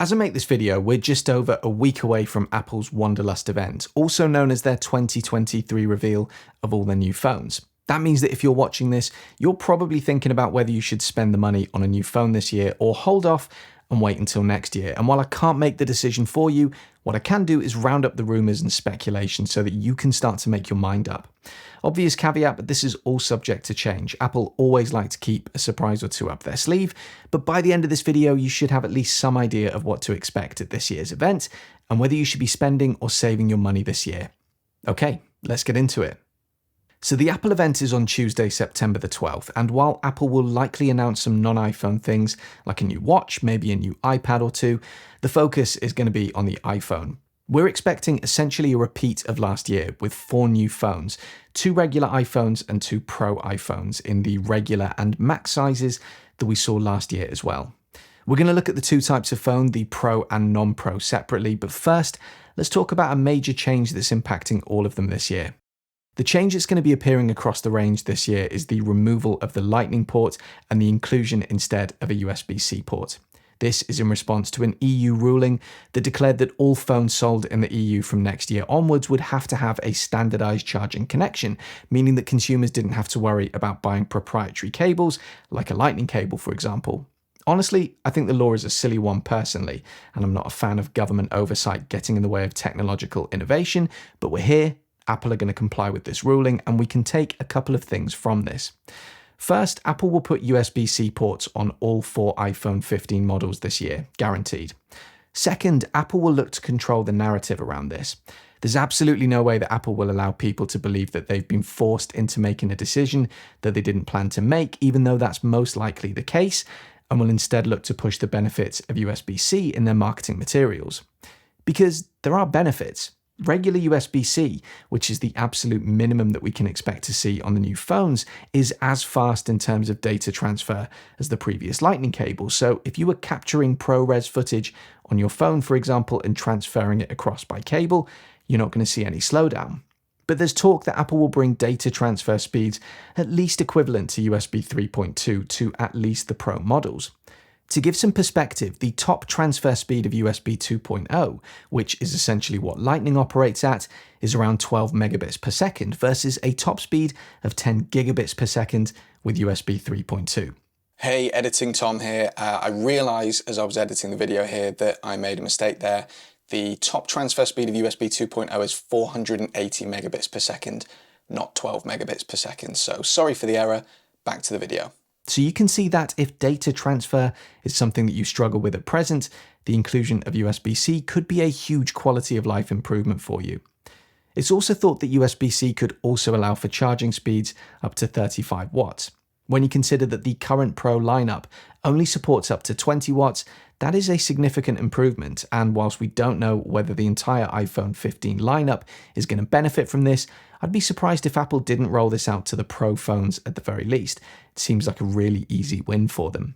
As I make this video, we're just over a week away from Apple's Wanderlust event, also known as their 2023 reveal of all their new phones. That means that if you're watching this, you're probably thinking about whether you should spend the money on a new phone this year or hold off and wait until next year. And while I can't make the decision for you, what I can do is round up the rumors and speculation so that you can start to make your mind up. Obvious caveat, but this is all subject to change. Apple always like to keep a surprise or two up their sleeve, but by the end of this video, you should have at least some idea of what to expect at this year's event and whether you should be spending or saving your money this year. Okay, let's get into it. So the Apple event is on Tuesday, September the 12th, and while Apple will likely announce some non-iPhone things like a new watch, maybe a new iPad or two, the focus is going to be on the iPhone. We're expecting essentially a repeat of last year with 4 new phones, 2 regular iPhones and 2 Pro iPhones in the regular and max sizes that we saw last year as well. We're going to look at the 2 types of phone, the Pro and non-Pro separately, but first, let's talk about a major change that's impacting all of them this year. The change that's going to be appearing across the range this year is the removal of the Lightning port and the inclusion instead of a USB-C port. This is in response to an EU ruling that declared that all phones sold in the EU from next year onwards would have to have a standardized charging connection, meaning that consumers didn't have to worry about buying proprietary cables, like a Lightning cable, for example. Honestly, I think the law is a silly one personally, and I'm not a fan of government oversight getting in the way of technological innovation, but we're here. Apple are going to comply with this ruling, and we can take a couple of things from this. First, Apple will put USB-C ports on all 4 iPhone 15 models this year, guaranteed. Second, Apple will look to control the narrative around this. There's absolutely no way that Apple will allow people to believe that they've been forced into making a decision that they didn't plan to make, even though that's most likely the case, and will instead look to push the benefits of USB-C in their marketing materials. Because there are benefits. Regular USB-C, which is the absolute minimum that we can expect to see on the new phones, is as fast in terms of data transfer as the previous Lightning cable. So if you were capturing ProRes footage on your phone, for example, and transferring it across by cable, you're not going to see any slowdown. But there's talk that Apple will bring data transfer speeds at least equivalent to USB 3.2 to at least the Pro models. To give some perspective, the top transfer speed of USB 2.0, which is essentially what Lightning operates at, is around 12 megabits per second versus a top speed of 10 gigabits per second with USB 3.2. Hey, Editing Tom here. I realised as I was editing the video here that I made a mistake there. The top transfer speed of USB 2.0 is 480 megabits per second, not 12 megabits per second. So sorry for the error. Back to the video. So you can see that if data transfer is something that you struggle with at present, the inclusion of USB-C could be a huge quality of life improvement for you. It's also thought that USB-C could also allow for charging speeds up to 35 watts. When you consider that the current Pro lineup only supports up to 20 watts, that is a significant improvement, and whilst we don't know whether the entire iPhone 15 lineup is going to benefit from this, I'd be surprised if Apple didn't roll this out to the Pro phones at the very least. It seems like a really easy win for them.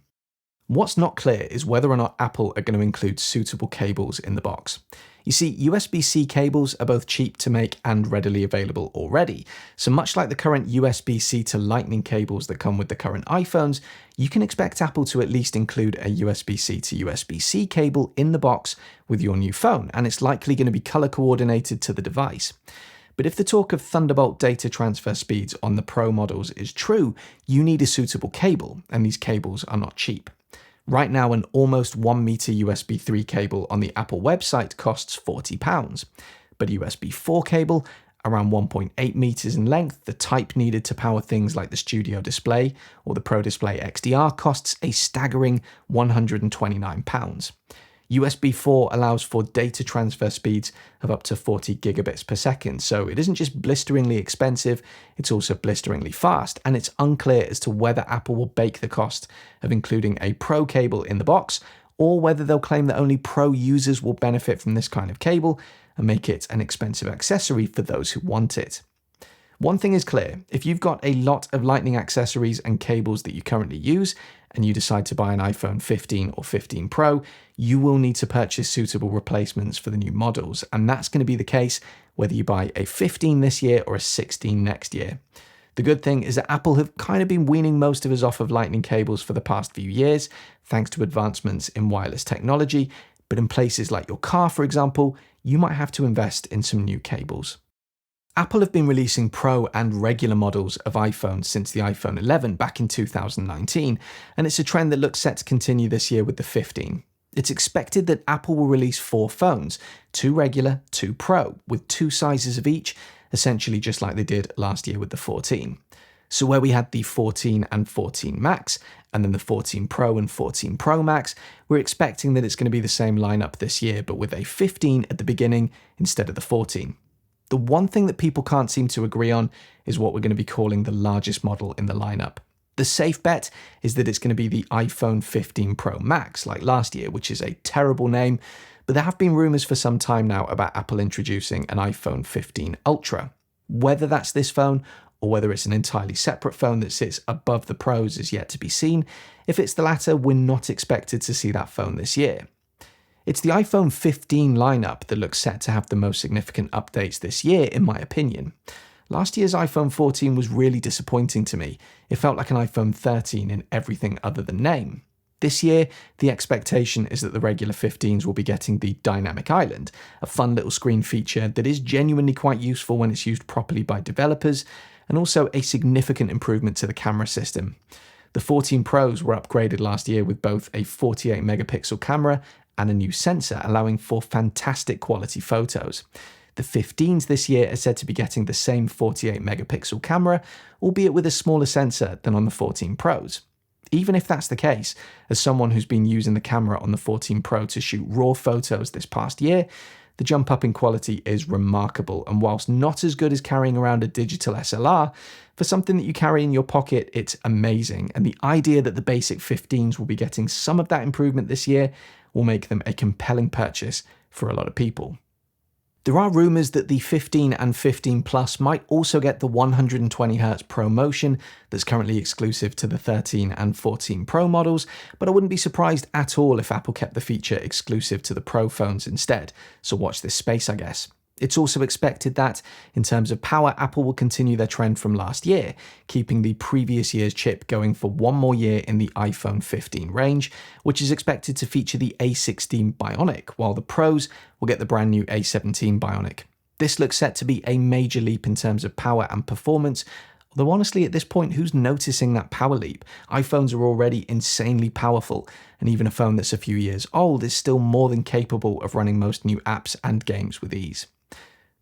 What's not clear is whether or not Apple are going to include suitable cables in the box. You see, USB-C cables are both cheap to make and readily available already, so much like the current USB-C to Lightning cables that come with the current iPhones, you can expect Apple to at least include a USB-C to USB-C cable in the box with your new phone, and it's likely going to be color coordinated to the device. But if the talk of Thunderbolt data transfer speeds on the Pro models is true, you need a suitable cable, and these cables are not cheap. Right now, an almost 1 meter USB 3 cable on the Apple website costs £40, but a USB 4 cable, around 1.8 meters in length, the type needed to power things like the Studio Display or the Pro Display XDR, costs a staggering £129. USB 4 allows for data transfer speeds of up to 40 gigabits per second, so it isn't just blisteringly expensive, it's also blisteringly fast, and it's unclear as to whether Apple will bake the cost of including a Pro cable in the box, or whether they'll claim that only Pro users will benefit from this kind of cable and make it an expensive accessory for those who want it. One thing is clear, if you've got a lot of Lightning accessories and cables that you currently use, and you decide to buy an iPhone 15 or 15 Pro, you will need to purchase suitable replacements for the new models, and that's going to be the case whether you buy a 15 this year or a 16 next year. The good thing is that Apple have kind of been weaning most of us off of Lightning cables for the past few years, thanks to advancements in wireless technology, But in places like your car, for example, you might have to invest in some new cables. Apple have been releasing Pro and regular models of iPhones since the iPhone 11 back in 2019, and it's a trend that looks set to continue this year with the 15. It's expected that Apple will release 4 phones, 2 regular, 2 Pro, with 2 sizes of each, essentially just like they did last year with the 14. So where we had the 14 and 14 Max, and then the 14 Pro and 14 Pro Max, we're expecting that it's going to be the same lineup this year, but with a 15 at the beginning instead of the 14. The one thing that people can't seem to agree on is what we're going to be calling the largest model in the lineup. The safe bet is that it's going to be the iPhone 15 Pro Max, like last year, which is a terrible name, but there have been rumors for some time now about Apple introducing an iPhone 15 Ultra. Whether that's this phone, or whether it's an entirely separate phone that sits above the Pros is yet to be seen. If it's the latter, we're not expected to see that phone this year. It's the iPhone 15 lineup that looks set to have the most significant updates this year, in my opinion. Last year's iPhone 14 was really disappointing to me. It felt like an iPhone 13 in everything other than name. This year, the expectation is that the regular 15s will be getting the Dynamic Island, a fun little screen feature that is genuinely quite useful when it's used properly by developers, and also a significant improvement to the camera system. The 14 Pros were upgraded last year with both a 48 megapixel camera and a new sensor, allowing for fantastic quality photos. The 15s this year are said to be getting the same 48 megapixel camera, albeit with a smaller sensor than on the 14 Pros. Even if that's the case, as someone who's been using the camera on the 14 Pro to shoot raw photos this past year, the jump up in quality is remarkable, and whilst not as good as carrying around a digital SLR, for something that you carry in your pocket, it's amazing, and the idea that the basic 15s will be getting some of that improvement this year will make them a compelling purchase for a lot of people. There are rumours that the 15 and 15 Plus might also get the 120Hz ProMotion that's currently exclusive to the 13 and 14 Pro models, but I wouldn't be surprised at all if Apple kept the feature exclusive to the Pro phones instead, so watch this space, I guess. It's also expected that, in terms of power, Apple will continue their trend from last year, keeping the previous year's chip going for one more year in the iPhone 15 range, which is expected to feature the A16 Bionic, while the Pros will get the brand new A17 Bionic. This looks set to be a major leap in terms of power and performance, although honestly at this point, who's noticing that power leap? iPhones are already insanely powerful, and even a phone that's a few years old is still more than capable of running most new apps and games with ease.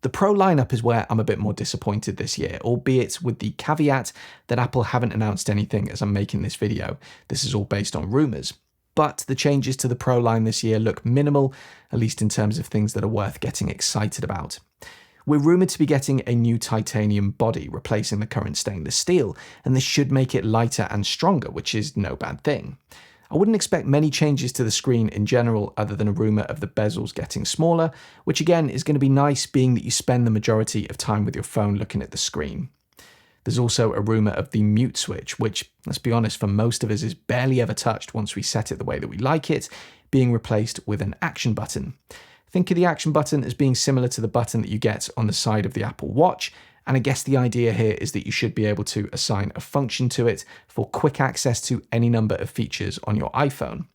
The Pro lineup is where I'm a bit more disappointed this year, albeit with the caveat that Apple haven't announced anything as I'm making this video. This is all based on rumours. But the changes to the Pro line this year look minimal, at least in terms of things that are worth getting excited about. We're rumoured to be getting a new titanium body, replacing the current stainless steel, and this should make it lighter and stronger, which is no bad thing. I wouldn't expect many changes to the screen in general other than a rumour of the bezels getting smaller, which again is going to be nice being that you spend the majority of time with your phone looking at the screen. There's also a rumour of the mute switch, which, let's be honest, for most of us is barely ever touched once we set it the way that we like it, being replaced with an action button. Think of the action button as being similar to the button that you get on the side of the Apple Watch, and I guess the idea here is that you should be able to assign a function to it for quick access to any number of features on your iPhone.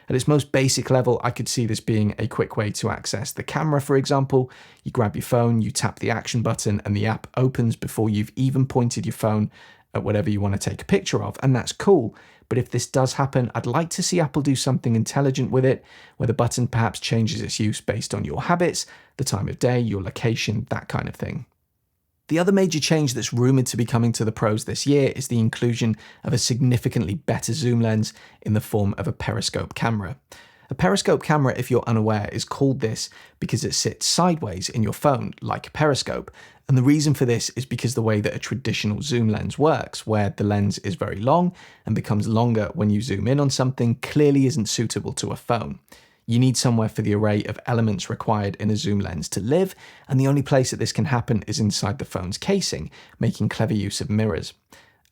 At its most basic level, I could see this being a quick way to access the camera, for example. You grab your phone, you tap the action button, and the app opens before you've even pointed your phone at whatever you want to take a picture of, and that's cool. But if this does happen, I'd like to see Apple do something intelligent with it, where the button perhaps changes its use based on your habits, the time of day, your location, that kind of thing. The other major change that's rumoured to be coming to the Pros this year is the inclusion of a significantly better zoom lens in the form of a periscope camera. A periscope camera, if you're unaware, is called this because it sits sideways in your phone, like a periscope. And the reason for this is because the way that a traditional zoom lens works, where the lens is very long and becomes longer when you zoom in on something, clearly isn't suitable to a phone. You need somewhere for the array of elements required in a zoom lens to live, and the only place that this can happen is inside the phone's casing, making clever use of mirrors.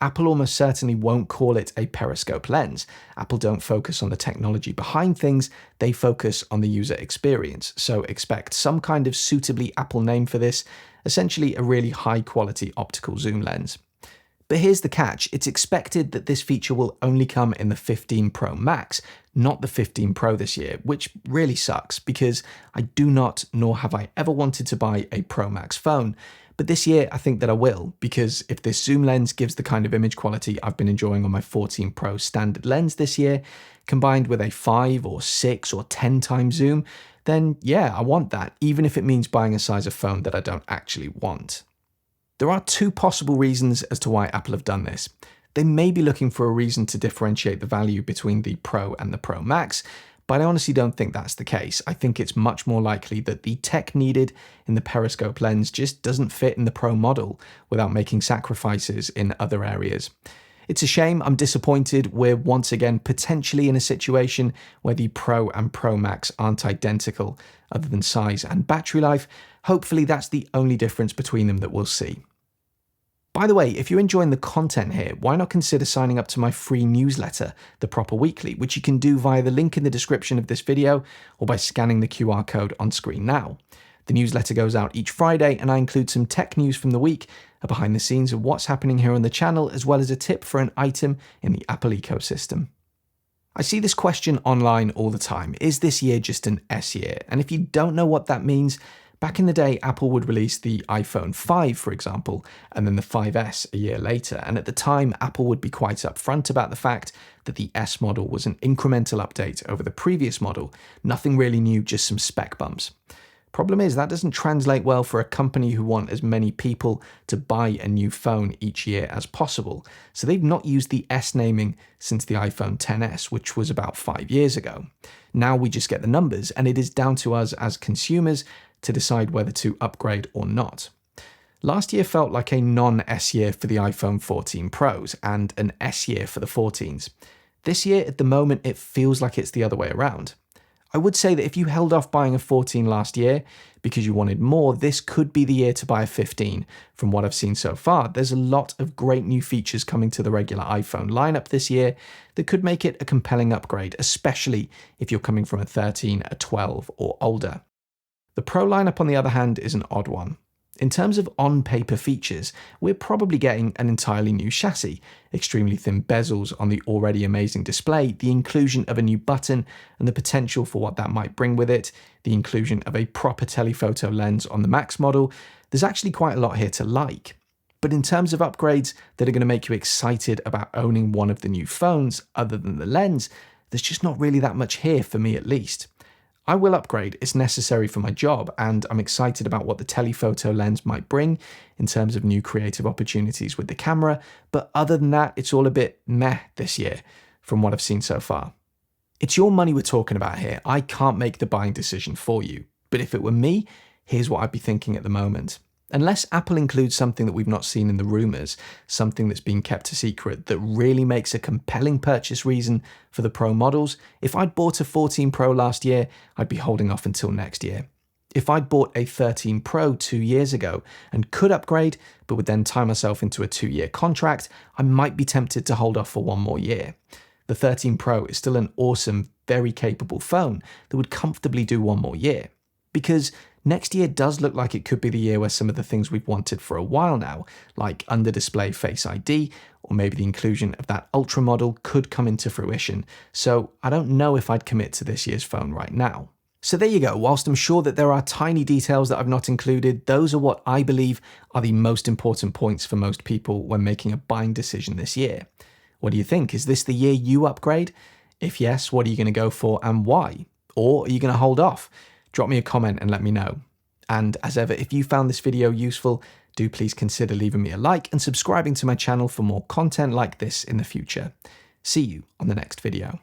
Apple almost certainly won't call it a periscope lens. Apple don't focus on the technology behind things, they focus on the user experience, so expect some kind of suitably Apple name for this, essentially a really high quality optical zoom lens. But here's the catch, it's expected that this feature will only come in the 15 Pro Max, not the 15 Pro this year, which really sucks because I do not, nor have I ever wanted to buy a Pro Max phone. But this year I think that I will, because if this zoom lens gives the kind of image quality I've been enjoying on my 14 Pro standard lens this year, combined with a 5 or 6 or 10 times zoom, then yeah, I want that, even if it means buying a size of phone that I don't actually want. There are two possible reasons as to why Apple have done this. They may be looking for a reason to differentiate the value between the Pro and the Pro Max, but I honestly don't think that's the case. I think it's much more likely that the tech needed in the periscope lens just doesn't fit in the Pro model without making sacrifices in other areas. It's a shame, I'm disappointed. We're once again potentially in a situation where the Pro and Pro Max aren't identical other than size and battery life. Hopefully that's the only difference between them that we'll see. By the way, if you're enjoying the content here, why not consider signing up to my free newsletter, The Proper Weekly, which you can do via the link in the description of this video or by scanning the QR code on screen now. The newsletter goes out each Friday and I include some tech news from the week, a behind the scenes of what's happening here on the channel, as well as a tip for an item in the Apple ecosystem. I see this question online all the time. Is this year just an S year? And if you don't know what that means, back in the day, Apple would release the iPhone 5, for example, and then the 5S a year later. And at the time, Apple would be quite upfront about the fact that the S model was an incremental update over the previous model. Nothing really new, just some spec bumps. Problem is, that doesn't translate well for a company who want as many people to buy a new phone each year as possible. So they've not used the S naming since the iPhone XS, which was about 5 years ago. Now we just get the numbers, and it is down to us as consumers to decide whether to upgrade or not. Last year felt like a non-S year for the iPhone 14 Pros and an S year for the 14s. This year, at the moment, it feels like it's the other way around. I would say that if you held off buying a 14 last year because you wanted more, this could be the year to buy a 15. From what I've seen so far, there's a lot of great new features coming to the regular iPhone lineup this year that could make it a compelling upgrade, especially if you're coming from a 13, a 12, or older. The Pro lineup, on the other hand, is an odd one. In terms of on-paper features, we're probably getting an entirely new chassis, extremely thin bezels on the already amazing display, the inclusion of a new button and the potential for what that might bring with it, the inclusion of a proper telephoto lens on the Max model. There's actually quite a lot here to like. But in terms of upgrades that are going to make you excited about owning one of the new phones, other than the lens, there's just not really that much here for me at least. I will upgrade, it's necessary for my job, and I'm excited about what the telephoto lens might bring in terms of new creative opportunities with the camera, but other than that, it's all a bit meh this year from what I've seen so far. It's your money we're talking about here. I can't make the buying decision for you, but if it were me, here's what I'd be thinking at the moment. Unless Apple includes something that we've not seen in the rumors, something that's been kept a secret that really makes a compelling purchase reason for the Pro models, if I'd bought a 14 Pro last year, I'd be holding off until next year. If I'd bought a 13 Pro 2 years ago and could upgrade, but would then tie myself into a 2-year contract, I might be tempted to hold off for 1 more year. The 13 Pro is still an awesome, very capable phone that would comfortably do 1 more year. Because next year does look like it could be the year where some of the things we've wanted for a while now, like under-display Face ID, or maybe the inclusion of that Ultra model, could come into fruition. So I don't know if I'd commit to this year's phone right now. So there you go. Whilst I'm sure that there are tiny details that I've not included, those are what I believe are the most important points for most people when making a buying decision this year. What do you think? Is this the year you upgrade? If yes, what are you going to go for and why? Or are you going to hold off? Drop me a comment and let me know. And as ever, if you found this video useful, do please consider leaving me a like and subscribing to my channel for more content like this in the future. See you on the next video.